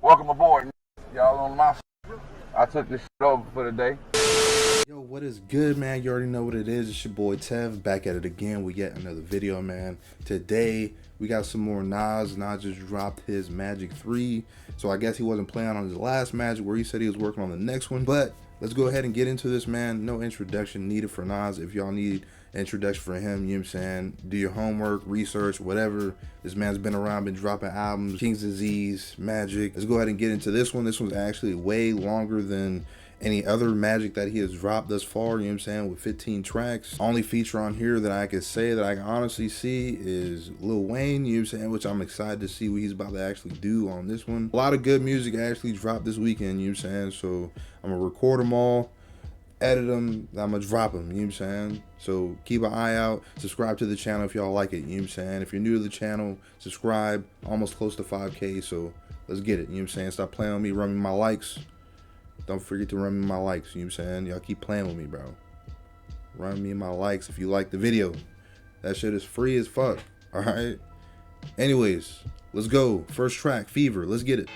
Welcome aboard, y'all on my. I took this shit over for the day. Yo, what is good, man? You already know what it is. It's your boy Tev, back at it again with yet another video, man. Today, we got some more Nas. Nas just dropped his Magic 3. So I guess he wasn't playing on his last Magic where he said he was working on the next one. But let's go ahead and get into this, man. No introduction needed for Nas. If y'all need an introduction for him, you know what I'm saying? Do your homework, research, whatever. This man's been around, been dropping albums, King's Disease, Magic. Let's go ahead and get into this one. This one's actually way longer than any other Magic that he has dropped thus far, you know what I'm saying, with 15 tracks. Only feature on here that I could say that I can honestly see is Lil Wayne, you know what I'm saying, which I'm excited to see what he's about to actually do on this one. A lot of good music actually dropped this weekend, you know what I'm saying, so I'm gonna record them all, edit them, I'm gonna drop them, you know what I'm saying. So keep an eye out, subscribe to the channel if y'all like it, you know what I'm saying. If you're new to the channel, subscribe, almost close to 5K, so let's get it, you know what I'm saying. Stop playing on me, run me my likes. Don't forget to run me my likes, you know what I'm saying? Y'all keep playing with me, bro. Run me my likes if you like the video. That shit is free as fuck, alright? Anyways, let's go. First track, Fever, let's get it.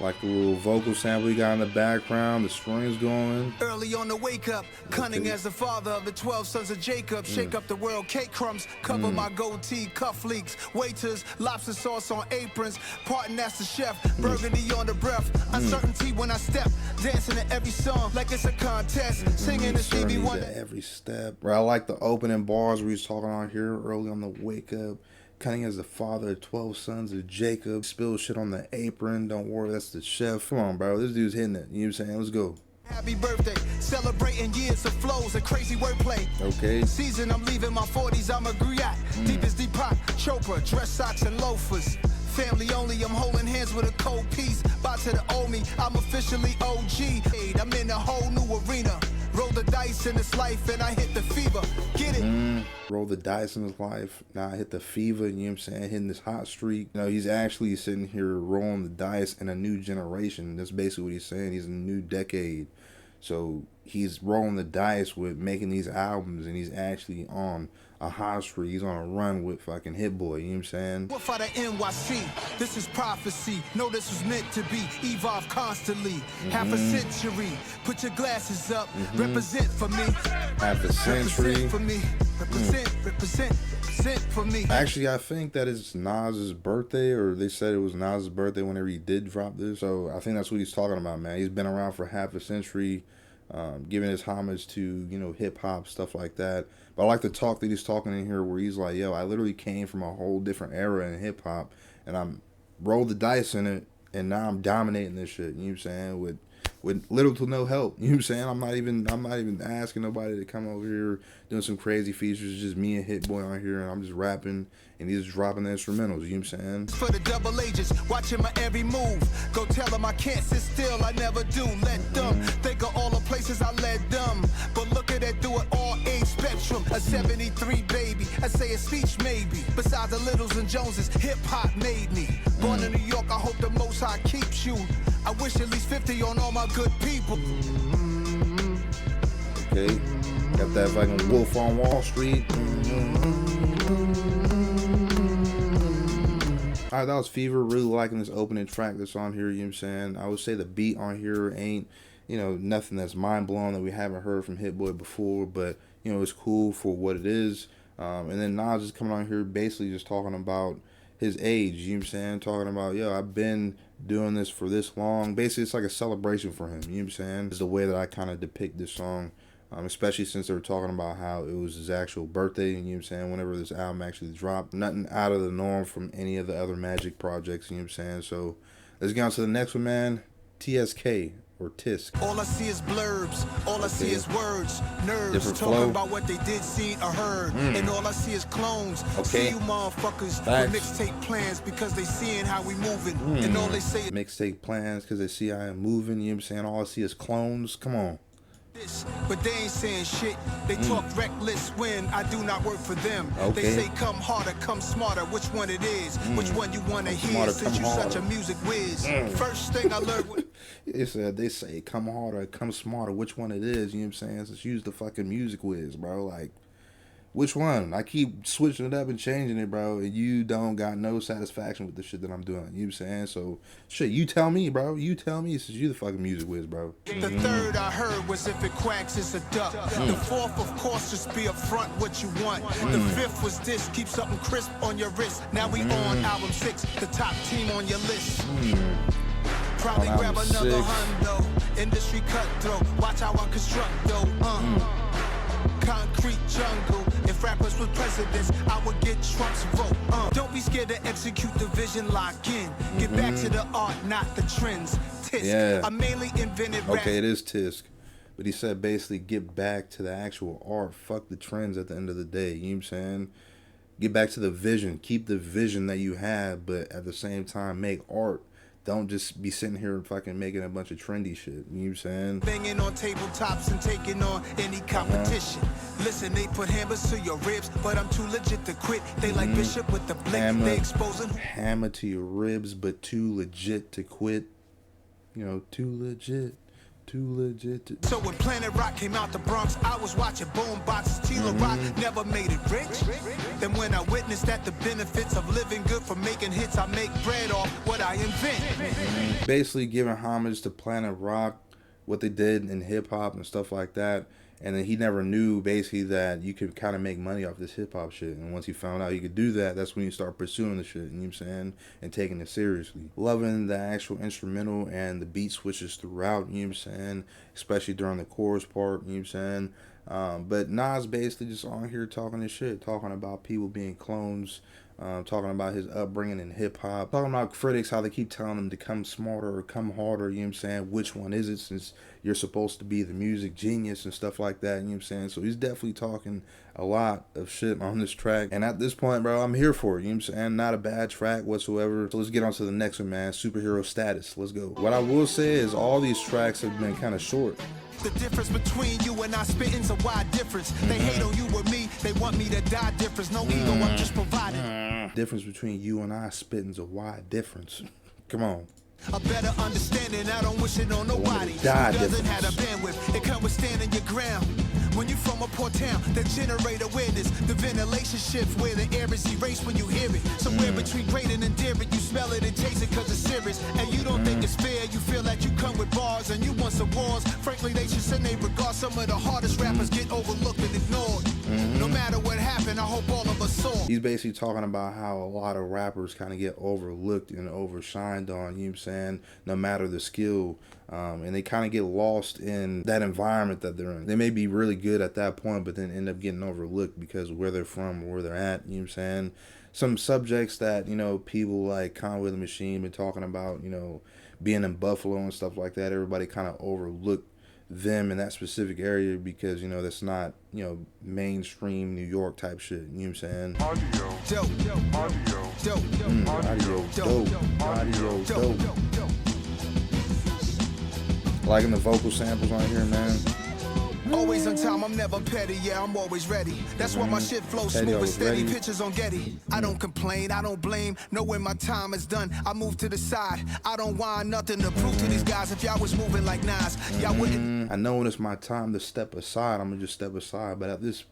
Like the little vocal sample you got in the background, the strings going. Early on the wake up, cunning as the father of the 12 sons of Jacob. Shake up the world, cake crumbs, cover my goatee, cuff leaks, waiters, lobster sauce on aprons, parting as the chef, burgundy on the breath, uncertainty when I step, dancing to every song like it's a contest, singing the Stevie Wonder. Every step. Right, I like the opening bars where he's talking on here early on the wake up. Cunning as the father of 12 sons of Jacob. Spill shit on the apron. Don't worry, that's the chef. Come on, bro. This dude's hitting it. You know what I'm saying? Let's go. Happy birthday. Celebrating years of flows and crazy wordplay. Okay. Season, I'm leaving my 40s. I'm a griot. Deep as Deepak Chopra. Dress socks and loafers. Family only. I'm holding hands with a cold piece. Bow to the old me. I'm officially OG. I'm in a whole new arena. Roll the dice in this life and I hit the fever. Get it? Roll the dice in his life. Now I hit the fever, you know what I'm saying? Hitting this hot streak. You know, he's actually sitting here rolling the dice in a new generation. That's basically what he's saying. He's in a new decade. So he's rolling the dice with making these albums and he's actually on a hot streak. He's on a run with fucking Hit-Boy, you know what I'm saying? What for the NYC? This is prophecy. No, this was meant to be. Evolve constantly. Half a century. Put your glasses up. Represent for me. Half a century. Represent for me. Represent for me. Actually, I think that it's Nas's birthday, or they said it was Nas's birthday whenever he did drop this. So I think that's what he's talking about, man. He's been around for half a century, giving his homage to, you know, hip-hop, stuff like that. But I like the talk that he's talking in here where he's like, yo, I literally came from a whole different era in hip-hop, and I'm rolled the dice in it, and now I'm dominating this shit, you know what I'm saying, with little to no help, you know what I'm saying. I'm not even asking nobody to come over here doing some crazy features. It's just me and Hit-Boy on here, and I'm just rapping, and he's just dropping the instrumentals, you know what I'm saying. For the double agents, watching my every move. Go tell them I can't sit still, I never do. Let them think of all the places I led them. But look at that, do it all age spectrum. A 73 baby, I say a speech maybe. Besides the Littles and Joneses, hip-hop made me. Born in New York, I hope the Most High keeps you. I wish at least 50 on all my good people. Okay, got that fucking Wolf on Wall Street. Alright, that was Fever. Really liking this opening track that's on here, you know what I'm saying. I would say the beat on here ain't, you know, nothing that's mind-blowing that we haven't heard from Hit-Boy before, but, you know, it's cool for what it is. And then Nas is coming on here basically just talking about his age, you know what I'm saying, talking about, yo, I've been doing this for this long. Basically, it's like a celebration for him, you know what I'm saying. It's the way that I kind of depict this song, especially since they were talking about how it was his actual birthday, you know what I'm saying, whenever this album actually dropped. Nothing out of the norm from any of the other Magic projects, you know what I'm saying. So let's get on to the next one, man. TSK. Or Tisk. All I see is blurbs, all I see is words, nerves, Different talking flow. about what they did, seen, or heard. And all I see is clones. Okay. See you motherfuckers Facts. with mixtape plans because they seeing how we moving. And all they say is Mixtape plans because they see I am moving, you know what I'm saying. All I see is clones. Come on. this, but they ain't saying shit. They talk reckless when I do not work for them. Okay. They say come harder, come smarter. Which one it is? Which one you wanna hear? Smarter, Since come you harder. such a music whiz. First thing I learned was They say come harder, come smarter. Which one it is? You know what I'm saying? Just use the fucking music whiz, bro. Like, Which one? I keep switching it up and changing it, bro, and you don't got no satisfaction with the shit that I'm doing. You know what I'm saying? So, shit, you tell me, bro. You tell me, since you the fucking music whiz, bro. The third I heard was if it quacks, it's a duck. The fourth, of course, just be upfront what you want. The fifth was this, keep something crisp on your wrist. Now we on album 6, the top team on your list. Probably grab another hundo. Industry cutthroat, watch how I construct though. Concrete jungle. If rappers were presidents, I would get Trump's vote. Don't be scared to execute the vision, lock in. Get back to the art, not the trends. Tisk. Yeah. I mainly invented rap. Okay, it is Tisk. But he said basically get back to the actual art. Fuck the trends at the end of the day. You know what I'm saying? Get back to the vision. Keep the vision that you have, but at the same time, make art. Don't just be sitting here and fucking making a bunch of trendy shit. You know what I'm saying? Banging on tabletops and taking on any competition. Listen, they put hammers to your ribs, but I'm too legit to quit. They like Bishop with the blick. They exposing. Hammer to your ribs, but too legit to quit. You know, too legit. Too legit to... So when Planet Rock came out the Bronx, I was watching boom boxes. Rock never made it rich. Then when I witnessed that the benefits of living good from making hits, I make bread off what I invent. Basically giving homage to Planet Rock, what they did in hip-hop and stuff like that. And then he never knew basically that you could kind of make money off this hip-hop shit. And once he found out you could do that, that's when you start pursuing the shit, you know what I'm saying? And taking it seriously. Loving the actual instrumental and the beat switches throughout, you know what I'm saying? Especially during the chorus part, you know what I'm saying? But Nas basically just on here talking this shit, talking about people being clones, talking about his upbringing in hip-hop, talking about critics, how they keep telling him to come smarter or come harder, you know what I'm saying? Which one is it, since you're supposed to be the music genius and stuff like that, you know what I'm saying? So he's definitely talking a lot of shit on this track. And at this point, bro, I'm here for it, you know what I'm saying? Not a bad track whatsoever. So let's get on to the next one, man. Superhero Status. Let's go. What I will say is all these tracks have been kind of short. The difference between you and I spitting's a wide difference. They hate on you or me, they want me to die difference. No ego, I'm just providing. Difference between you and I spitting's a wide difference. Come on. A better understanding, I don't wish it on nobody. Who doesn't have a bandwidth, it come with standing your ground. When you from a poor town that generate awareness, the ventilation shifts where the air is erased when you hear it. Somewhere between great and endearing, you smell it and taste it cause it's serious. And you don't think it's fair, you feel like you come with bars and you want some wars. Frankly, they should send they regard. Some of the hardest rappers get overlooked and ignored. No matter what happened, I hope all of us saw. He's basically talking about how a lot of rappers kind of get overlooked and overshined on, you know what I'm saying, no matter the skill. And they kind of get lost in that environment that they're in. They may be really good at that point, but then end up getting overlooked because of where they're from or where they're at, you know what I'm saying? Some subjects that, you know, people like Conway the Machine been talking about, you know, being in Buffalo and stuff like that. Everybody kind of overlooked them in that specific area because, you know, that's not, you know, mainstream New York type shit, you know what I'm saying? Audio dope, audio dope, audio dope, audio dope. Liking the vocal samples on here, man. Always on time, I'm never petty, yeah, I'm always ready. That's why my shit flows smooth and steady, pictures on Getty. I don't complain, I don't blame, know when my time is done, I move to the side. I don't want nothing to prove to these guys. If y'all was moving like Nas, y'all wouldn't. I know when it's my time to step aside, I'm gonna just step aside. But at this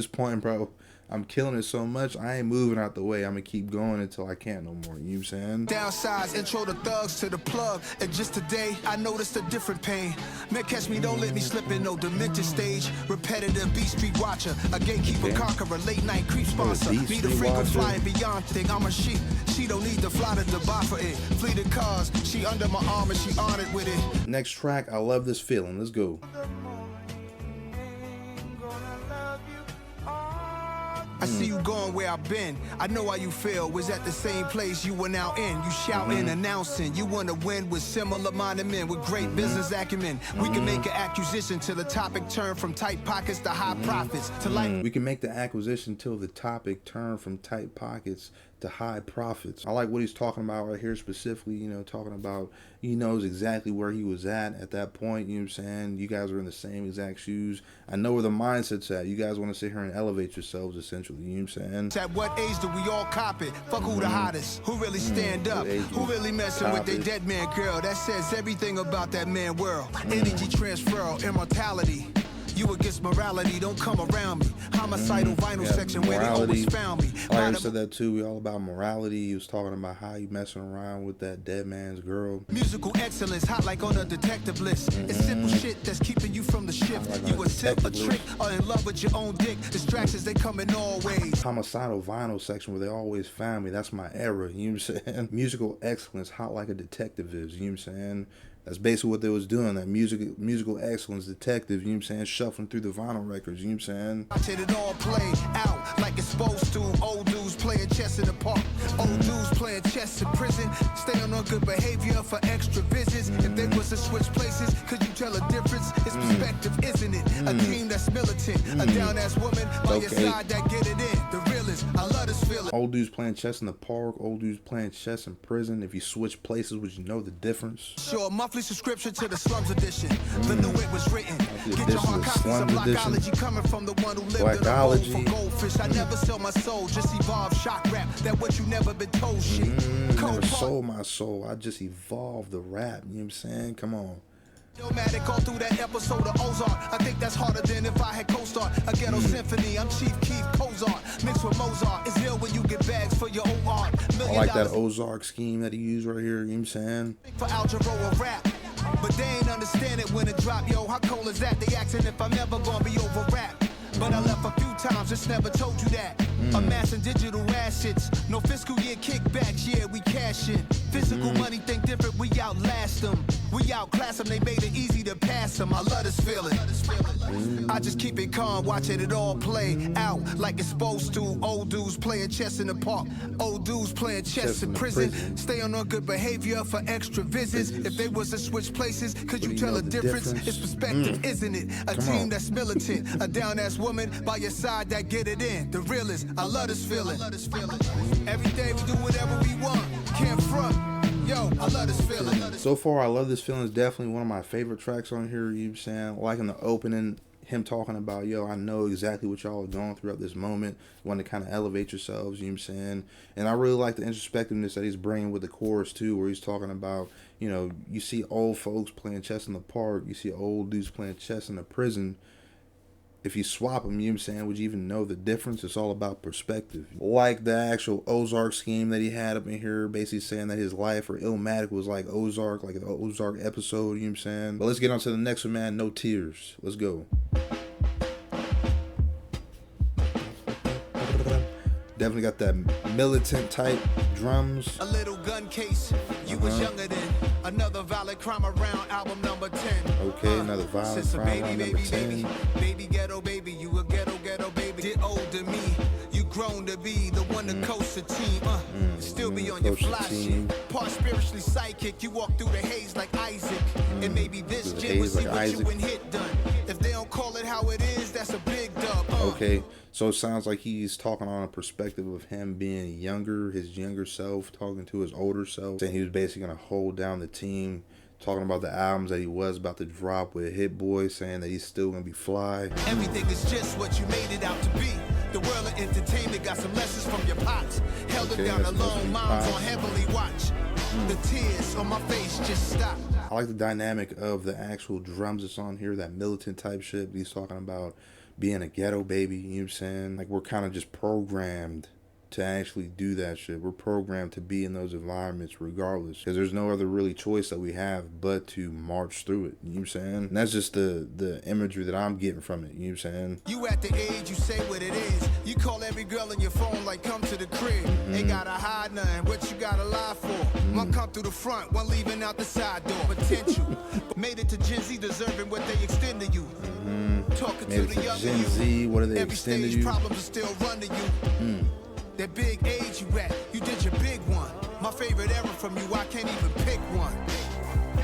point, bro, I'm killing it so much, I ain't moving out the way. I'm gonna keep going until I can't no more, you know what I'm saying? Downsize, intro the thugs to the plug. And just today, I noticed a different pain. Man, catch me, don't let me slip in no demented stage. Repetitive beat street watcher, a gatekeeper, conqueror, late night creep sponsor. Me the frequent flying beyond thing, I'm a sheep. She don't need to fly to Dubai for it. Fleeted cars, she under my arm and she honored with it. Next track, I love this feeling, let's go. I see you going where I've been. I know how you feel. Was at the same place you were now in. You shouting, announcing. You want to win with similar-minded men with great business acumen. We can make an acquisition till the topic turn from tight pockets to high profits. To like we can make the acquisition till the topic turn from tight pockets to high profits. I like what he's talking about right here specifically, you know, talking about he knows exactly where he was at that point, you know what I'm saying? You guys are in the same exact shoes. I know where the mindset's at. You guys want to sit here and elevate yourselves essentially, you know what I'm saying? At what age do we all cop it? Fuck who the hottest? Who really stand up? Who really messing with their dead man girl? That says everything about that man world. Energy transfer, immortality. You against morality, don't come around me. Homicidal vinyl section where they always found me. I already said that too. We all about morality. He was talking about how you messing around with that dead man's girl. Musical excellence, hot like on a detective list. It's simple shit that's keeping you from the shift. Like you a tip, a trick, or in love with your own dick. Distractions, they come in all ways. Homicidal vinyl section where they always found me. That's my era. You know what I'm saying? Musical excellence, hot like a detective is. You know what I'm saying? That's basically what they was doing. That musical excellence detective, you know what I'm saying? Shuffling through the vinyl records, you know what I'm saying? I said it all play out like it's supposed to. Old dudes playing chess in the park. Old dudes playing chess in prison. Staying on good behavior for extra visits. If they was to switch places, could you tell a difference? It's perspective, isn't it? A team that's militant. A down-ass woman by your side that get it in. The realest, I love this feeling. Old dudes playing chess in the park. Old dudes playing chess in prison. If you switch places, would you know the difference? Sure, monthly subscription to the Slums edition. The new it was written. Get your hard copies of Blackology coming from the one who lived in the hole for goldfish. I never sell my soul, just evolve shock rap. That what you never been told shit. Never sold my soul. I just evolved the rap. You know what I'm saying? Come on. Nomadic all through that episode of Ozark. I think that's harder than if I had co-star a ghetto symphony. I'm Chief Keef Cozart mixed with Mozart. It's ill when you get bags for your own art. I like that Ozark scheme that he used right here. You know what I'm saying? For algebra or rap, but they ain't understand it when it drop. Yo, how cold is that? They asking if I'm ever gonna be over rap. But I left a few times, just never told you that. Amassing digital assets, no fiscal year kickbacks, yeah, we cash in. Physical money think different, we outlast them. We outclass them, they made it easy to pass them. I love this feeling. I just keep it calm, watching it all play out like it's supposed to. Old dudes playing chess in the park. Old dudes playing chess in prison. Staying on good behavior for extra visits. If they was to switch places, could you tell a difference? It's perspective, isn't it? A team that's militant, a down-ass woman by your side that get it in. The realest, I love this feeling. Every day we do whatever we want, can't front. Yo, I love this feeling. So far, I love this feeling. Is definitely one of my favorite tracks on here. You know what I'm saying? Like in the opening, him talking about, yo, I know exactly what y'all are going through at this moment. Want to kind of elevate yourselves, you know what I'm saying? And I really like the introspectiveness that he's bringing with the chorus too, where he's talking about, you know, you see old folks playing chess in the park, you see old dudes playing chess in the prison. If you swap them, you know what I'm saying, would you even know the difference? It's all about perspective. Like the actual Ozark scheme that he had up in here, basically saying that his life or Illmatic was like Ozark, like an Ozark episode, you know what I'm saying? But let's get on to the next one, man. No Tears. Let's go. Definitely got that militant type drums. A little gun case, you was younger then. Another violent crime around album number 10. Okay, another violent crime around number 10. Baby ghetto baby, you a ghetto baby. Get old to me, you grown to be the one to coach the team. Still be on your fly shit. Part spiritually psychic, you walk through the haze like Isaac. And maybe this gen will see what you and Hit done. If they don't call it how it is, that's a big dub. Okay, so it sounds like he's talking on a perspective of him being younger, his younger self, talking to his older self, saying he was basically going to hold down the team, talking about the albums that he was about to drop with Hit-Boy, saying that he's still going to be fly. Everything is just what you made it out to be. The world of entertainment got some lessons from your pops. Held it down alone, moms on heavenly watch. The tears on my face just stopped. I like the dynamic of the actual drums that's on here, that militant type shit. He's talking about being a ghetto baby, you know what I'm saying? Like, we're kind of just programmed to actually do that shit. We're programmed to be in those environments regardless, because there's no other really choice that we have but to march through it, you know what I'm saying? And that's just the imagery that I'm getting from it, you know what I'm saying? You at the age you say what it is. You call every girl on your phone like come to the crib. Ain't gotta hide nothing, what you gotta lie for? One come through the front, one leaving out the side door. Potential made it to Gen Z, deserving what they extend to you. Talking Maybe to the young Gen Z, what do they extend to you? Problems are still run to you. That big age you at, you did your big one. My favorite era from you, I can't even pick one.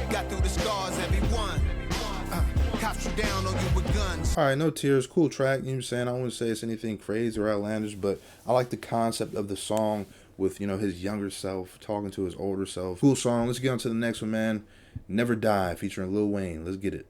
Got through the scars, everyone. Cops you down on you with guns. Alright, No Tears, cool track, you know what I'm saying? I wouldn't say it's anything crazy or outlandish, but I like the concept of the song with, you know, his younger self talking to his older self. Cool song. Let's get on to the next one, man. Never Die, featuring Lil Wayne. Let's get it.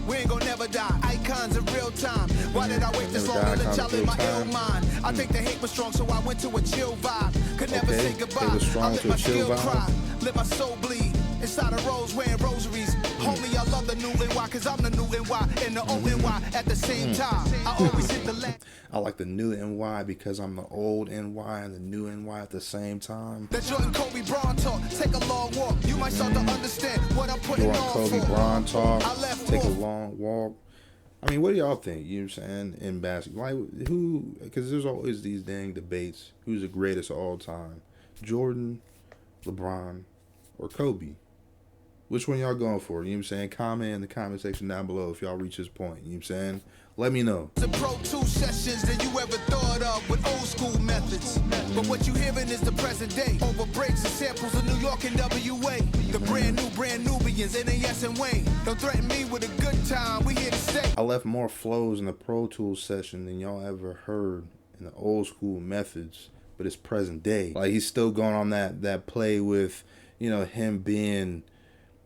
We ain't gonna never die, icons in real time. Why did I wait this long to let y'all in my ill mind? I think the hate was strong, so I went to a chill vibe. Could never say goodbye. It was strong I let to my a chill skill vibe. cry, let my soul bleed. inside a rose wearing rosaries. Homie, I love the new NY, cause I'm the new NY and the old NY at the same time. I always hit the left. I like the new NY because I'm the old NY and the new NY at the same time. That Jordan Kobe Braun talk, take a long walk. You might start to understand what I'm putting Jordan on Kobe for. Braun talk, I left take a Wolf. long walk. I mean, what do y'all think? You know what I'm saying? In basketball, like who? Because there's always these dang debates. Who's the greatest of all time? Jordan, LeBron, or Kobe? Which one y'all going for? You know what I'm saying? Comment in the comment section down below if y'all reach this point. You know what I'm saying? Let me know. The Pro 2 sessions that you ever thought of with old school methods. But what you hearing is the present day. Over breaks and samples of New York and WA. The brand Nubians, NAS and Wayne. Don't threaten me with a good time. We here to stay. I left more flows in the Pro Tools session than y'all ever heard in the old school methods, but it's present day. Like he's still going on that play with, you know, him being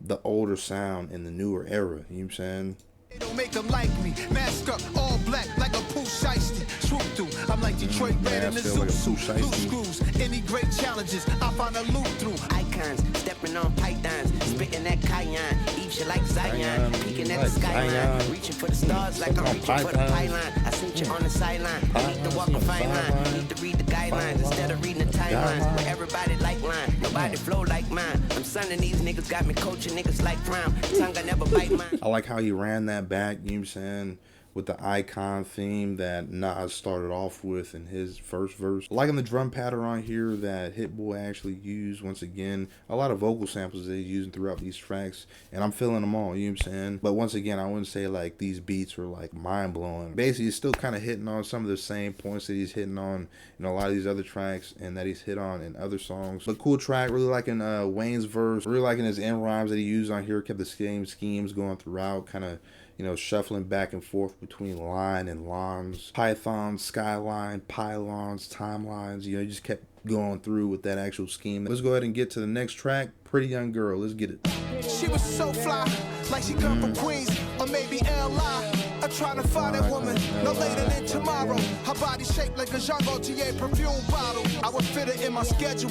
the older sound in the newer era. You know what I'm saying? They don't make them like me. Mask up, all black, like a Pooh Shiesty. Swoop through, I'm like Detroit Red in the Mask up like a zoo Pooh suit. Shiesty. Loose screws, any great challenges, I find a loop through. Icons, stepping on pythons, spitting that cayenne, eat you like Zion, Zion, peeking at like the skyline, Zion. reaching for the stars like I'm on reaching for the pythons. pylon. I seen you on the sideline, you need to walk a fine line, need to read the guidelines instead of reading the timelines. Where everybody like line, nobody flow like mine. I'm sonning these niggas, got me coaching niggas like Prime. Tongue I never bite mine. I like how he ran that back, you know what I'm saying, with the icon theme that Nas started off with in his first verse. Liking the drum pattern on here that Hit-Boy actually used. Once again, a lot of vocal samples that he's using throughout these tracks, and I'm feeling them all, you know what I'm saying? But once again, I wouldn't say like these beats are like mind-blowing. Basically, he's still kind of hitting on some of the same points that he's hitting on in a lot of these other tracks and that he's hit on in other songs. But cool track, really liking Wayne's verse, really liking his end rhymes that he used on here, kept the same schemes going throughout, kind of, you know, shuffling back and forth between line and lawns, pythons, skyline, pylons, timelines. You know, he just kept going through with that actual scheme. Let's go ahead and get to the next track, Pretty Young Girl. Let's get it. She was so fly, like she come from Queens or maybe LI. I'm trying to find that woman no later than tomorrow. Her body shaped like a Jean Gaultier perfume bottle. I would fit her in my schedule.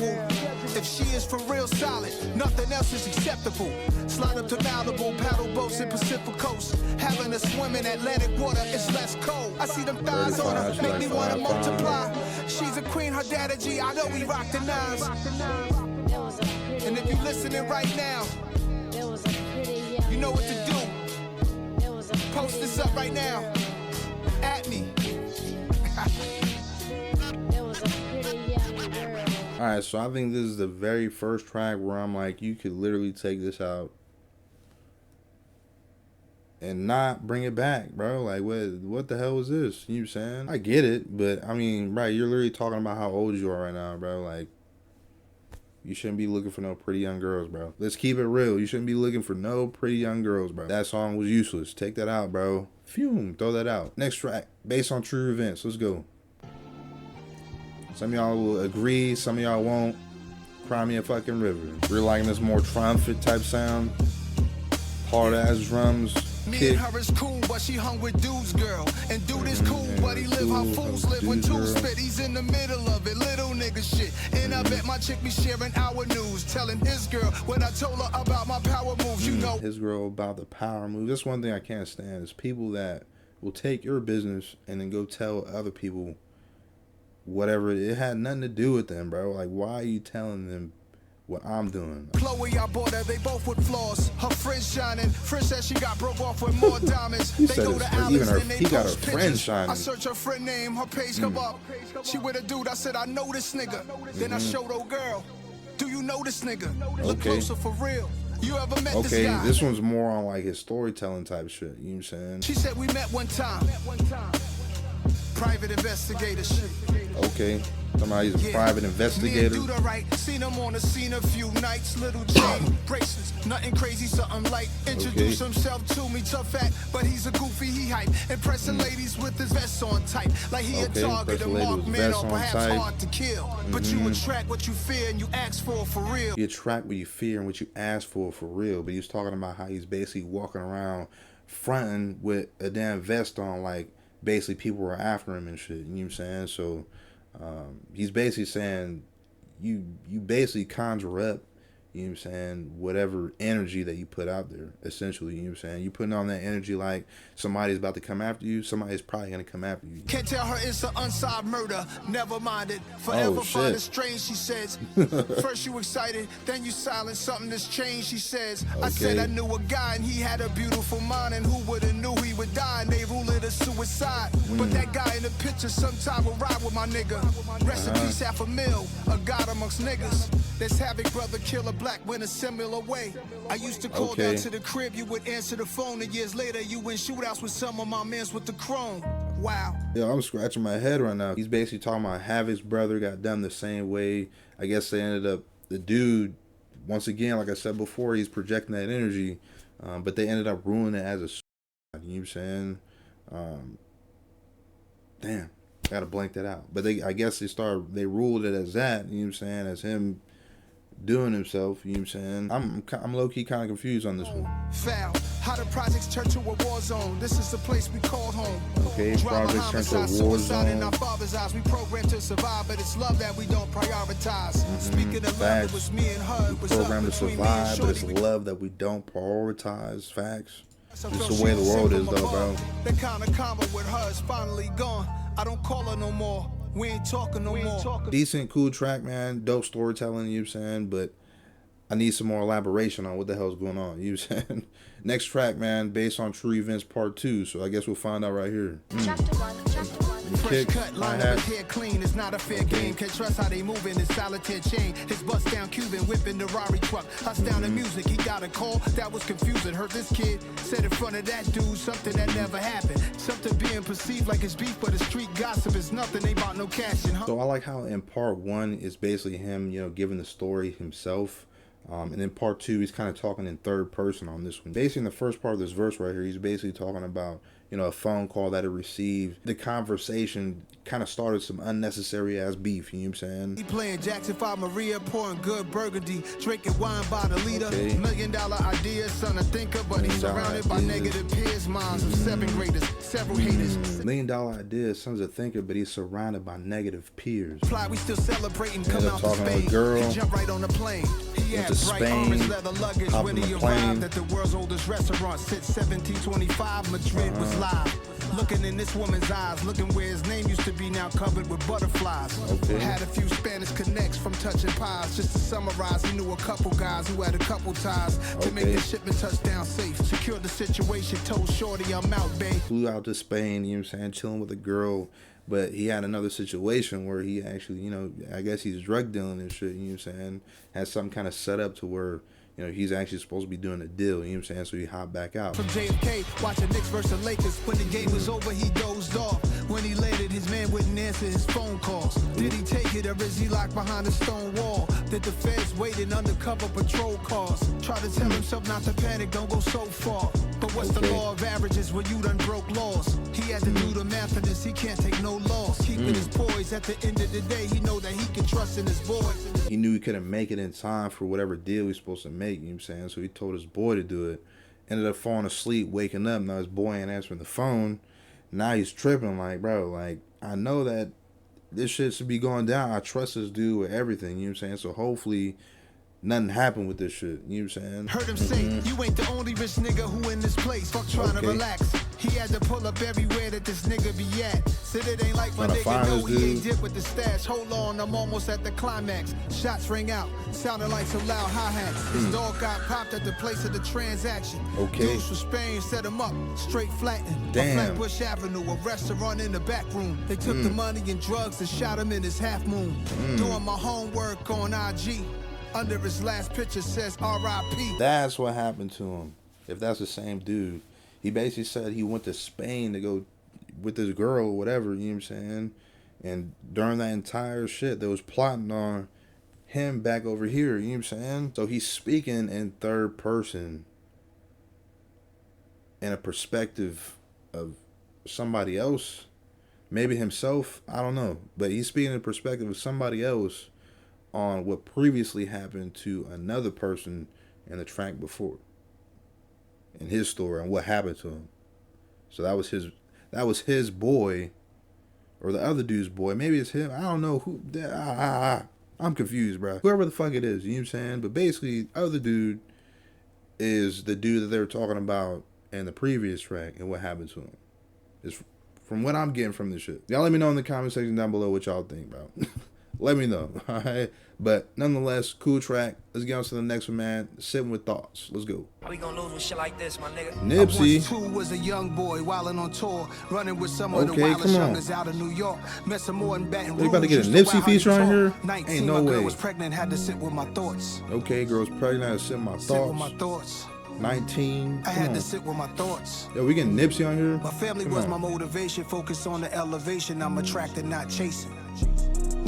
If she is for real solid, nothing else is acceptable. Slide up to Malibu, paddle boats in Pacific Coast. Having a swim in Atlantic water, it's less cold. I see them thighs on her, make me want to multiply. She's a queen, her daddy G, I know we rock the nines. And if you listening right now, you know what to do. Post this up right now. At me. Alright, so I think this is the very first track where I'm like, you could literally take this out and not bring it back, bro. Like, what the hell was this? You know what I'm saying? I get it, but I mean, right, you're literally talking about how old you are right now, bro. Like, you shouldn't be looking for no pretty young girls, bro. Let's keep it real. You shouldn't be looking for no pretty young girls, bro. That song was useless. Take that out, bro. Fume. Throw that out. Next track, based on true events. Let's go. Some of y'all will agree. Some of y'all won't. Cry me a fucking river. We're liking this more triumphant type sound. Hard ass drums. Me Kick. and her is cool, but she hung with dudes, girl. And dude is cool, but he live how fools live when two spit. He's in the middle of it, little nigga shit. And I bet my chick be sharing our news, telling his girl when I told her about my power moves, you know. His girl about the power move. That's one thing I can't stand is people that will take your business and then go tell other people whatever. It had nothing to do with them, bro. Like, why are you telling them what I'm doing? Chloe, I bought her, they both with flaws. Her friends shining. Friend said she got broke off with more diamonds. He They said go it's- to even Alice her- and they he got post her friend pictures. shining. I search her friend name, her page come up. She with a dude, I said, I know this nigga. Then I showed old girl, do you know this nigga? Look Okay. closer for real. You ever met this Okay, guy? this one's more on like his storytelling type shit. You know what I'm saying? She said we met one time. Private investigator shit. Okay. Somebody's a private Me investigator. and dude, right. Seen him on the scene a few nights. Little chain bracelets, nothing crazy, something light. Introduce Okay. himself to me, tough act, but he's a goofy, he hype. Impressing ladies with his vest on tight, like he Okay, a target, a impressing ladies mark with man, vest or on perhaps tight. hard to kill. But you attract what you fear and you ask for real. You attract what you fear and what you ask for real. But he was talking about how he's basically walking around fronting with a damn vest on, like basically people were after him and shit. You know what I'm saying? So he's basically saying you basically conjure up you know what I'm saying, whatever energy that you put out there, essentially, you know what I'm saying. You putting on that energy like somebody's about to come after you, somebody's probably going to come after you. Can't tell her it's an unsolved murder. Never mind it. Forever find it strange, she says. First you excited, then you silent. Something that's changed, she says. I said I knew a guy and he had a beautiful mind, and who would've knew he would die, and they ruled it a suicide. But that guy in the picture sometime will ride with my nigga. Rest in peace, $500,000, a god amongst niggas. Let's have it, brother, kill a black in a similar way. I used to call down to the crib, you would answer the phone, and years later you win shootouts with some of my mans with the chrome. Wow. Yo, I'm scratching my head right now. He's basically talking about Havoc's brother got done the same way. I guess they ended up, the dude, once again, like I said before, he's projecting that energy, but they ended up ruining it as a, you know what I'm saying? Damn, gotta blank that out. But I guess they ruled it as that, you know what I'm saying, as him doing himself, you know what I'm saying? I'm low-key kind of confused on this one. Foul. How the projects turn to a war zone. This is the place we called home. Okay, projects turn to a war suicide in zone. our father's eyes. We programmed to survive, but it's love that we don't prioritize. Speaking of love, it was me and her. It was programmed to survive, but it's love that we don't prioritize. Facts. It's the way the world is, though, bro. The kind of karma with her is finally gone. I don't call her no more. We ain't talking no more. Decent, cool track, man. Dope storytelling, you know what I'm saying? But I need some more elaboration on what the hell's going on, you know what I'm saying? Next track, man, based on true events part 2. So I guess we'll find out right here. Chapter 1, chapter 1. Fresh cut, line up his hair clean. It's not a fair game. Can't trust how they move in his solitaire chain. His bust down Cuban whipping the Rari truck. Us down the music. He got a call that was confusing. Heard this kid said in front of that dude something that never happened. Something being perceived like it's beef, but the street gossip is nothing. Ain't about no cash in. So I like how in part 1 is basically him, you know, giving the story himself. And then part 2, he's kind of talking in third person on this one. Basically, in the first part of this verse right here, he's basically talking about, you know, a phone call that he received. The conversation kind of started some unnecessary ass beef, you know what I'm saying? He playing Jackson 5 Maria, pouring good burgundy, drinking wine by the liter. $1 million idea, son of thinker, but he's surrounded by negative peers, minds of 7th graders, several haters. $1 million idea, son's a thinker, but he's surrounded by negative peers. Fly, we still celebrating, come out to talking to a Spain. girl. He jumped right on the plane. He Went had to bright Spain, orange leather luggage hopped when on he the plane. arrived at the world's oldest restaurant. Since 1725, Madrid was live. Looking in this woman's eyes, looking where his name used to be, now covered with butterflies. Had a few Spanish connects from touching pies. Just to summarize, he knew a couple guys who had a couple ties to make the shipment touchdown safe. Secured the situation, told Shorty I'm out, babe. Flew out to Spain, you know what I'm saying, chilling with a girl. But he had another situation where he actually, you know, I guess he's drug dealing and shit, you know what I'm saying? Had something kind of set up to where, you know, he's actually supposed to be doing a deal, you know what I'm saying? So he hopped back out. From JFK, watching Knicks versus Lakers. When the game was over, he dozed off. When he landed, his man wouldn't answer his phone calls. Did he take it or is he locked behind a stone wall? Did the feds wait in undercover patrol cars? Try to tell himself not to panic, don't go so far. But what's the law of averages when you done broke laws? He had to do the math of this, he can't take no loss. Keeping his poise at the end of the day, he know that he can trust in his boys. He knew he couldn't make it in time for whatever deal he's supposed to make, you know what I'm saying? So he told his boy to do it. Ended up falling asleep, waking up. Now his boy ain't answering the phone. Now he's tripping like, bro, like, I know that this shit should be going down. I trust this dude with everything, you know what I'm saying? So hopefully nothing happened with this shit, you know what I'm saying? Heard him say, you ain't the only rich nigga who in this place. Fuck trying to relax. He had to pull up everywhere that this nigga be at. Said it ain't like my nigga know he ain't dip with the stash. Hold on, I'm almost at the climax. Shots ring out, sounding like some loud hi-hats. His dog got popped at the place of the transaction. Dudes from Spain set him up, straight flattened. Damn. Flatbush Avenue, a restaurant in the back room. They took the money and drugs and shot him in his half moon. Doing my homework on IG. Under his last picture says R.I.P. That's what happened to him. If that's the same dude. He basically said he went to Spain to go with this girl or whatever, you know what I'm saying? And during that entire shit, they was plotting on him back over here, you know what I'm saying? So he's speaking in third person in a perspective of somebody else. Maybe himself, I don't know. But he's speaking in the perspective of somebody else on what previously happened to another person in the track before, in his story, and what happened to him. So that was his boy, or the other dude's boy. Maybe it's him. I don't know who. I'm confused, bro. Whoever the fuck it is, you know what I'm saying? But basically, other dude is the dude that they were talking about in the previous track and what happened to him. It's from what I'm getting from this shit. Y'all let me know in the comment section down below what y'all think, bro. Let me know, alright? But nonetheless, cool track. Let's get on to the next one, man. Sitting with Thoughts. Let's go. How we gonna lose with shit like this, my nigga? Nipsey. Two was a young boy wilding on tour, running with some of the Okay, wildest come on. youngers out of New York. Met some more in Baton Rouge. They about to get a used to Nipsey wild feature how on you here? talk. 19, Ain't no my girl way. was pregnant, had to sit with my thoughts. Okay, girls pregnant. Sit with my Sit with my thoughts. thoughts. 19. I Come had on. to sit with my thoughts. Yo, we getting Nipsey on here? My family Come was on. my motivation, focus on the elevation. I'm attracted, not chasing.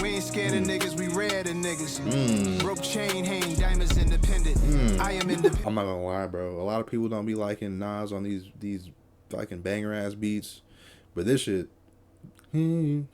We ain't scared of niggas, we rare than niggas. Broke chain hang, diamonds independent. I am independent. I'm not gonna lie, bro. A lot of people don't be liking Nas on these fucking banger ass beats, but this shit. Come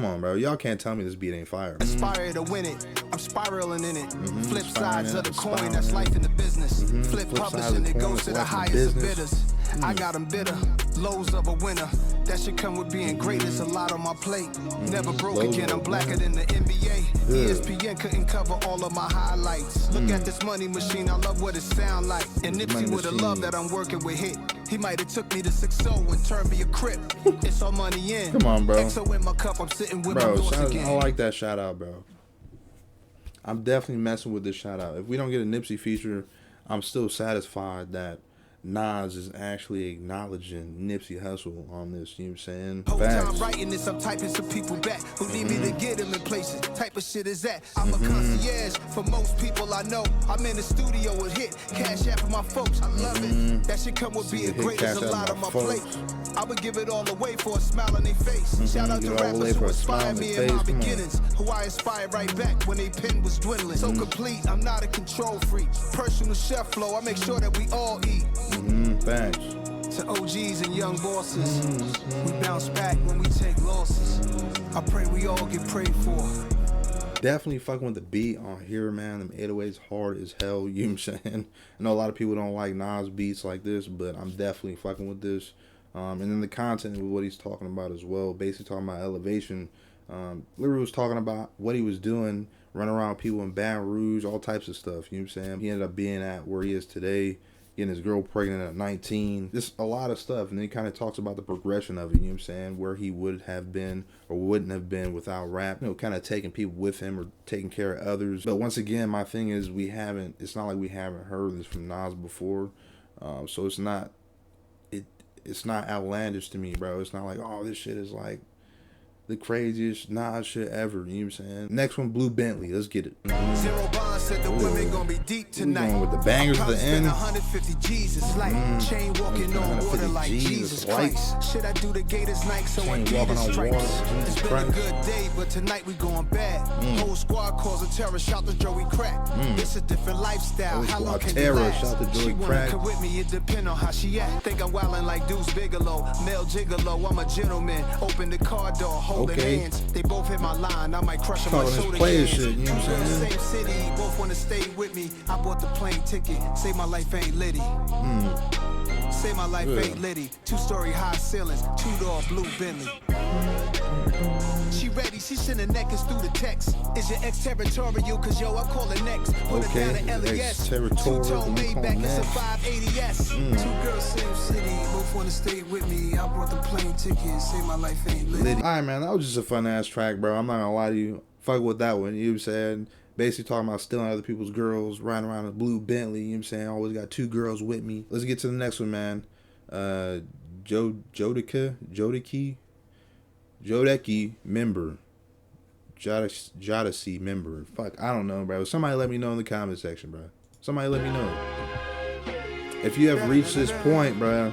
on, bro. Y'all can't tell me this beat ain't fire. Aspire to win it. I'm spiraling in it. Flip Spiraling sides in of the it, coin, spiraling that's in life it. in the business. Flip Flip side of publishing, the it coin, goes it's to the life in highest of business. bidders. I got them bitter, lows of a winner. That should come with being great, there's a lot on my plate. Never broke Lows again, of I'm a blacker than the NBA. Yeah. ESPN couldn't cover all of my highlights. Look at this money machine, I love what it sound like. And Money Nipsey would have machine. loved that I'm working with hit. He might have took me to 6-0 and turned me a crip. It's all money in. Come on, bro. XO in my cup, I'm sitting with Bro, my thoughts again. I like that shout out, bro. I'm definitely messing with this shout out. If we don't get a Nipsey feature, I'm still satisfied that Nas is actually acknowledging Nipsey Hussle on this, you know what I'm saying? Whole time Facts. writing this, I'm typing some people back who need me to get them in places. Type of shit is that. I'm a concierge for most people I know. I'm in the studio with hit, cash out for my folks. I love it. That should come with being Hit great. There's cash a out lot my on my plate. folks. I would give it all away for a smile on their face. Shout out to Give it all away rappers for who a smile inspired on me their in my face. Come on. beginnings, who I inspired right back when they pen was dwindling. So complete, I'm not a control freak. Personal chef flow, I make sure that we all eat. Thanks. To OGs and young bosses, we bounce back when we take losses. I pray we all get prayed for. Definitely fucking with the beat on here, man. Them 808s hard as hell, you know what I'm saying? I know a lot of people don't like Nas beats like this, but I'm definitely fucking with this. And then the content with what he's talking about as well, basically talking about elevation. Literally was talking about what he was doing, running around with people in Baton Rouge, all types of stuff, you know what I'm saying? He ended up being at where he is today, getting his girl pregnant at 19. Just a lot of stuff. And then he kind of talks about the progression of it, you know what I'm saying? Where he would have been or wouldn't have been without rap. You know, kind of taking people with him or taking care of others. But once again, my thing is it's not like we haven't heard this from Nas before. So it's not outlandish to me, bro. It's not like, oh, this shit is like the craziest Nas shit ever, you know what I'm saying? Next one, Blue Bentley. Let's get it. Zero Bond said the women gonna be deep tonight. going with the bangers at the Probably end. spend 150 G's, it's like chain walking on 150 water like G's, Jesus it's like Christ. Should I do the Gators Nike so I chain get walking the on stripes? water, Jesus It's been Christ. a good day, but tonight we going bad. Whole squad calls a terror, shout to Joey Crack. It's a different lifestyle. Whole How long squad can terror, you last? shout to Joey She wanna Crack. come with me, it depend on how she at. Think I'm wildin' like Deuce Bigelow, Mel Gigolo. I'm a gentleman. Open the car door, holding Okay. hands. They both hit my line. I might crush on my Calling this shoulder player cans. shit, you know what I'm saying? Same city, both wanna stay with me. I bought the plane ticket. Say my life ain't litty. Say my life ain't litty. 2-story high ceilings, 2-door blue Bentley. She ready, she sending necklace through the text. Is your ex-territorial? Cause yo, I call it next. Put Okay, it down to LES. ex-territorial, Two-tone you call Maybach, it's a next. 580S. Two girls, same city, both wanna stay with me. I bought the plane ticket. Say my life ain't litty. Alright, man, that was just a fun ass track, bro. I'm not gonna lie to you. Fuck with that one, you know what I'm saying? Basically talking about stealing other people's girls, riding around a blue Bentley, you know what I'm saying? Always got 2 girls with me. Let's get to the next one, man. Jodeci Member. Jodeci Member. Fuck, I don't know, bro. Somebody let me know in the comment section, bro. Somebody let me know. If you have reached this point, bro,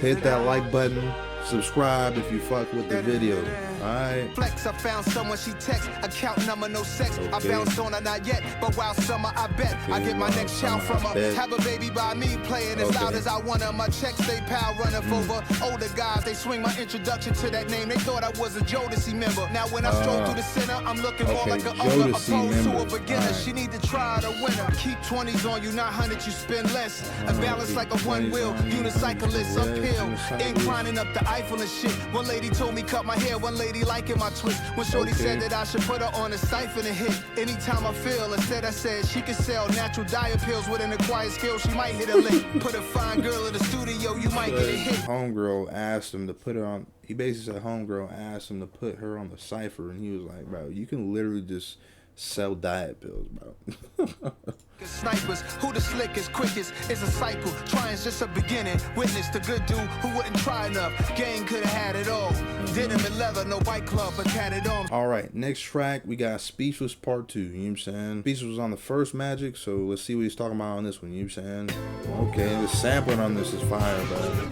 hit that like button. Subscribe if you fuck with the video. Alright. Flex, I found someone she text, account number no sex. I Okay. bounced on her not yet, but while summer I bet I get my while next child summer, from I her. bet. Have a baby by me, playing as Okay. loud as I want her. My checks they pile running over. Older guys they swing my introduction to that name. They thought I was a Jodeci member. Now when I stroll through the center, I'm looking more okay, like an owner Jodeci opposed to a Member. beginner. Alright. She need to try the winner. Keep 20s on you, not 100 you spend less. A balance keep like a 20s one wheel on you, unicyclist yeah, uphill, unicyclist. inclining up the Eiffel and shit. One lady told me cut my hair, one lady liking my twist. When shorty said that I should put her on a siphon and hit. Anytime I feel, instead I said she could sell natural diet pills with an acquired skill, she might hit a lick. Put a fine girl in the studio, you might get a hit. Homegirl asked him to put her on, he basically said homegirl asked him to put her on the cipher, and he was like, bro, you can literally just sell diet pills, bro. Snipers, who the slickest, quickest, it's a cycle. Trying's just a beginning. Witness the good dude who wouldn't try enough. Gang could have had it all. Denim and leather, no bike club, but tatted on. All right, next track, we got Speechless Part 2, you know what I'm saying? Speechless was on the first Magic, so let's see what he's talking about on this one, you know what I'm saying? Okay, the sampling on this is fire, bro.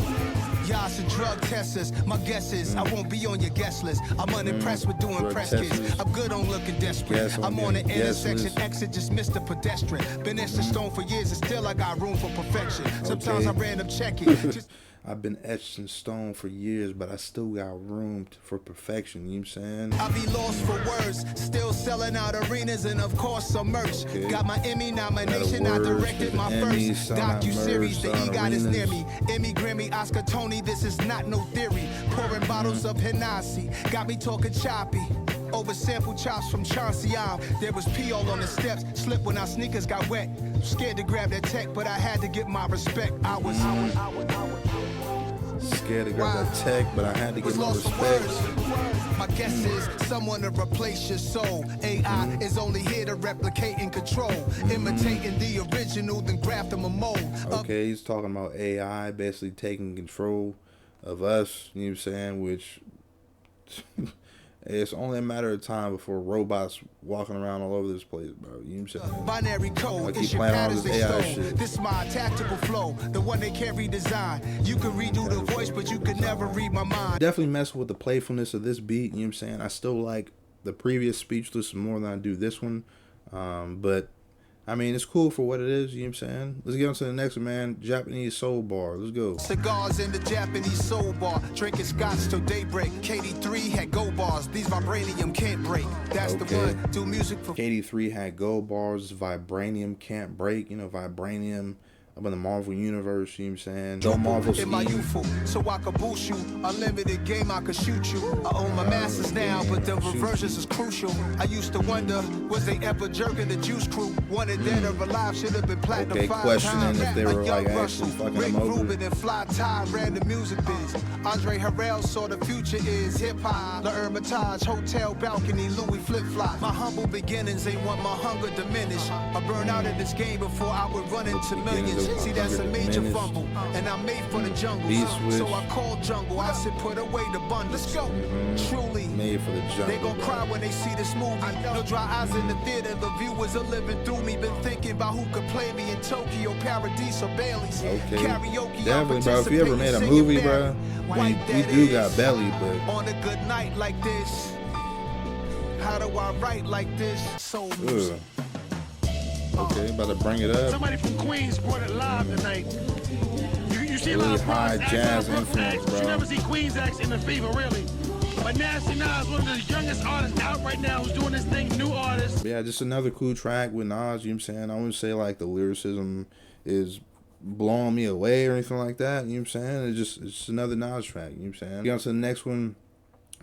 Y'all some drug testers. My guess is I won't be on your guest list. I'm unimpressed with doing press kids. I'm good on looking desperate. I'm on the intersection, exit, just missed the pedestrian. Been etched in stone for years and still I got room for perfection. Sometimes I random check it. I've been etched in stone for years, but I still got room for perfection, you know what I'm saying? I be lost for words, still selling out arenas and of course some merch. Got my Emmy nomination, I directed my first docu-series, the EGOT is near me. Emmy, Grammy, Oscar, Tony, this is not no theory. Pouring bottles of Hennessy, got me talking choppy. Over sample chops from Chauncey. There was pee all on the steps, slipped when our sneakers got wet. Scared to grab that tech, but I had to get my respect. I was scared to grab that tech, but I had to get my respect. My guess is someone to replace your soul. AI is only here to replicate and control. Imitating the original, then graft them a mold. Okay, he's talking about AI basically taking control of us, you know what I'm saying? Which it's only a matter of time before robots walking around all over this place, bro. You know what I'm saying? Binary code, keep playing all this AI shit. This is my tactical flow, the one they can't redesign. You can redo the voice, but you could never read my mind. Definitely messing with the playfulness of this beat, you know what I'm saying? I still like the previous Speechless more than I do this one. But I mean, it's cool for what it is, you know what I'm saying? Let's get on to the next one, man. Japanese Soul Bar. Let's go. Cigars in the Japanese Soul Bar. Drinking scotch till daybreak. KD3 had gold bars. These vibranium can't break. That's the one. Do music for... KD3 had gold bars. Vibranium can't break. You know, vibranium up in the Marvel universe, you know what I'm saying? Don't Marvel in my youthful, so I could boost you. Unlimited game, I could shoot you. I own my masters now, but the reversions is crucial. I used to wonder, was they ever jerking the Juice Crew? Wanted dead or alive, should have been platinum 5 questioning times. if they were like actually fucking them over. Rubin and Fly Tie ran the music biz. Andre Harrell saw the future is hip hop. The Hermitage, hotel balcony, Louis flip flop. My humble beginnings ain't want my hunger diminish. I burned out in this game before I would run into millions. See, that's a major fumble, and I'm made for the jungle. So I called jungle. I said, put away the bundle. Let's go. Truly, made for the jungle. They gon' cry when they see this movie. No dry eyes in the theater. The viewers are living through me. Been thinking about who could play me in Tokyo, Paradise, or Bailey's. Karaoke. Definitely, bro. If you ever made a movie, bro, we do got belly, but on a good night like this, how do I write like this? Soul music. Okay, about to bring it up. Somebody from Queens brought it live tonight. You see a lot of high jazz influence, bro. You never see Queens acts in the fever, really. But Nasty Nas, one of the youngest artists out right now, who's doing this thing, new artist. Yeah, just another cool track with Nas, you know what I'm saying? I wouldn't say like the lyricism is blowing me away or anything like that, you know what I'm saying? It's just another Nas track, you know what I'm saying? Get on to the next one.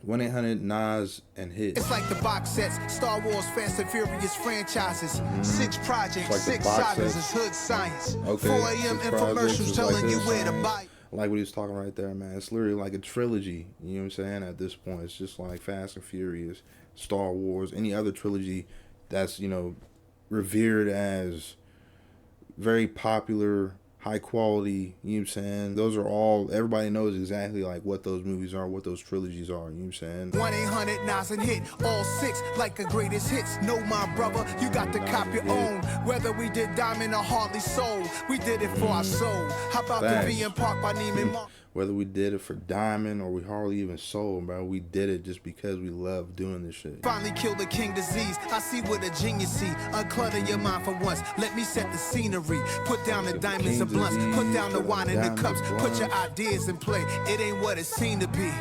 1-800 Nas and Hit. It's like the box sets, Star Wars, Fast and Furious franchises, 6 projects, like 6 sagas, it's hood science. 4 a.m. infomercials telling you where to buy. I like what he's talking right there, man. It's literally like a trilogy, you know what I'm saying? At this point, it's just like Fast and Furious, Star Wars, any other trilogy that's, you know, revered as very popular, high quality, you know what I'm saying? Those are all, everybody knows exactly like what those movies are, what those trilogies are, you know what I'm saying? 1-800 Nas and Hit, all 6 like the greatest hits. No, my brother, you got to cop your own. Whether we did Diamond or Harley Soul, we did it for our soul. How about the V in Park by Neiman Marcus? Whether we did it for Diamond or we hardly even sold, bro, we did it just because we love doing this shit. Finally killed the king disease. I see what a genius see. Unclutter your mind for once. Let me set the scenery. Put down the diamonds and blunts. Put down the wine and the cups. Put your ideas in play. It ain't what it seemed to be.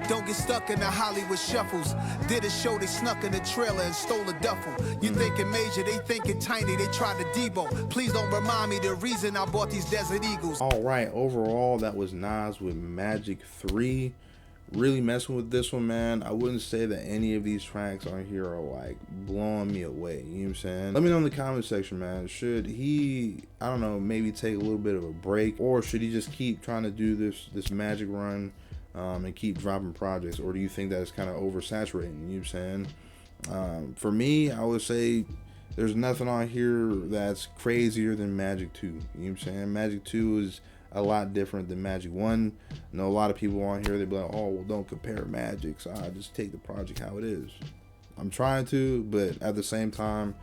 Don't get stuck in the Hollywood shuffles. Did a show, they snuck in the trailer and stole a duffel. You thinking major, they thinking tiny, they tried to Debo. Please don't remind me the reason I bought these Desert Eagles. All right, overall, that was Nas with Magic 3. really messing with this one, man. I wouldn't say that any of these tracks on here are like blowing me away. You know what I'm saying? Let me know in the comment section, man. Should he, I don't know, maybe take a little bit of a break, or should he just keep trying to do this magic run and keep dropping projects, or do you think that it's kind of oversaturating? You know what I'm saying? For me, I would say there's nothing on here that's crazier than Magic 2. You know what I'm saying? Magic 2 is a lot different than Magic 1. I know a lot of people on here, they be like, oh, well, don't compare Magic, so I just take the project how it is. I'm trying to, but at the same time,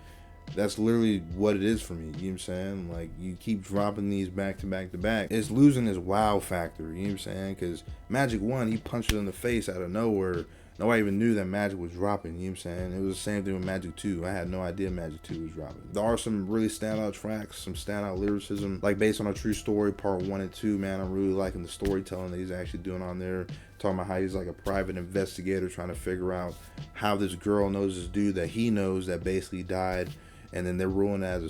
that's literally what it is for me. You know what I'm saying? Like, you keep dropping these back to back to back, it's losing its wow factor. You know what I'm saying? Because Magic 1, he punched it in the face out of nowhere. Nobody even knew that Magic was dropping. You know what I'm saying? It was the same thing with Magic 2. I had no idea Magic 2 was dropping. There are some really standout tracks, some standout lyricism, like Based on a True Story Part 1 and 2, man. I'm really liking the storytelling that he's actually doing on there. Talking about how he's like a private investigator trying to figure out how this girl knows this dude that he knows that basically died, and then they're ruling it as a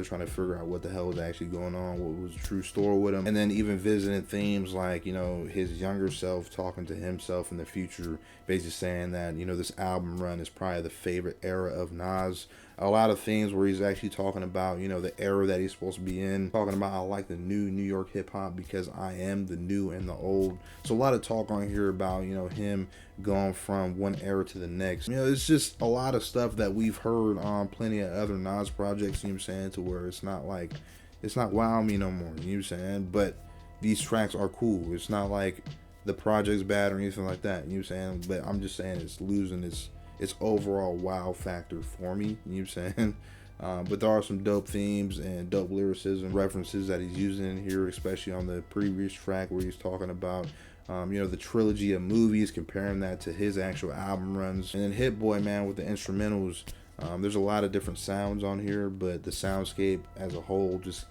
trying to figure out what the hell was actually going on, what was the true story with him. And then even visiting themes like, you know, his younger self talking to himself in the future, basically saying that, you know, this album run is probably the favorite era of Nas. A lot of things where he's actually talking about, you know, the era that he's supposed to be in, talking about I like the new New York hip hop because I am the new and the old. So a lot of talk on here about, you know, him going from one era to the next. You know, it's just a lot of stuff that we've heard on plenty of other Nas projects, you know what I'm saying, to where it's not like, it's not wow me no more, you know what I'm saying? But these tracks are cool. It's not like the project's bad or anything like that, you know what I'm saying? But I'm just saying it's losing its overall wow factor for me, you know what I'm saying? But there are some dope themes and dope lyricism references that he's using in here, especially on the previous track where he's talking about you know, the trilogy of movies, comparing that to his actual album runs. And then Hit-Boy, man, with the instrumentals, there's a lot of different sounds on here, but the soundscape as a whole just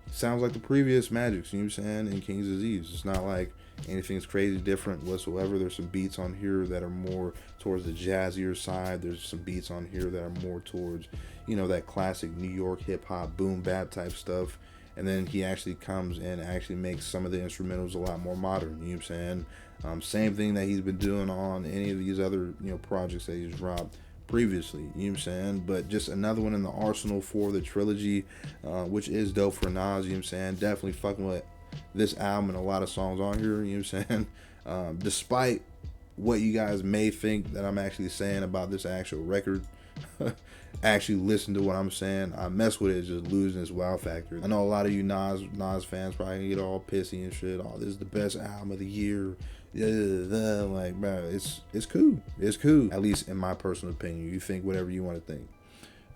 sounds like the previous Magics, you know what I'm saying, and King's Disease. It's not like anything's crazy different whatsoever. There's some beats on here that are more towards the jazzier side. There's some beats on here that are more towards, you know, that classic New York hip-hop boom bap type stuff. And then he actually comes and actually makes some of the instrumentals a lot more modern, you know what I'm saying? Same thing that he's been doing on any of these other, you know, projects that he's dropped previously, you know what I'm saying? But just another one in the arsenal for the trilogy, which is dope for Nas, you know what I'm saying? Definitely fucking with this album and a lot of songs on here, you know what I'm saying? Despite what you guys may think that I'm actually saying about this actual record, actually listen to what I'm saying. I mess with it, just losing its wow factor. I know a lot of you Nas fans probably get all pissy and shit. Oh, this is the best album of the year. Yeah, like, bro, it's cool. It's cool, at least in my personal opinion. You think whatever you want to think.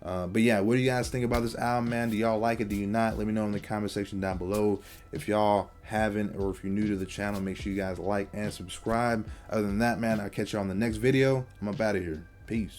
But yeah, what do you guys think about this album, man? Do y'all like it? Do you not? Let me know in the comment section down below. If y'all haven't, or if you're new to the channel, make sure you guys like and subscribe. Other than that, man, I'll catch you on the next video. I'm up out of here. Peace.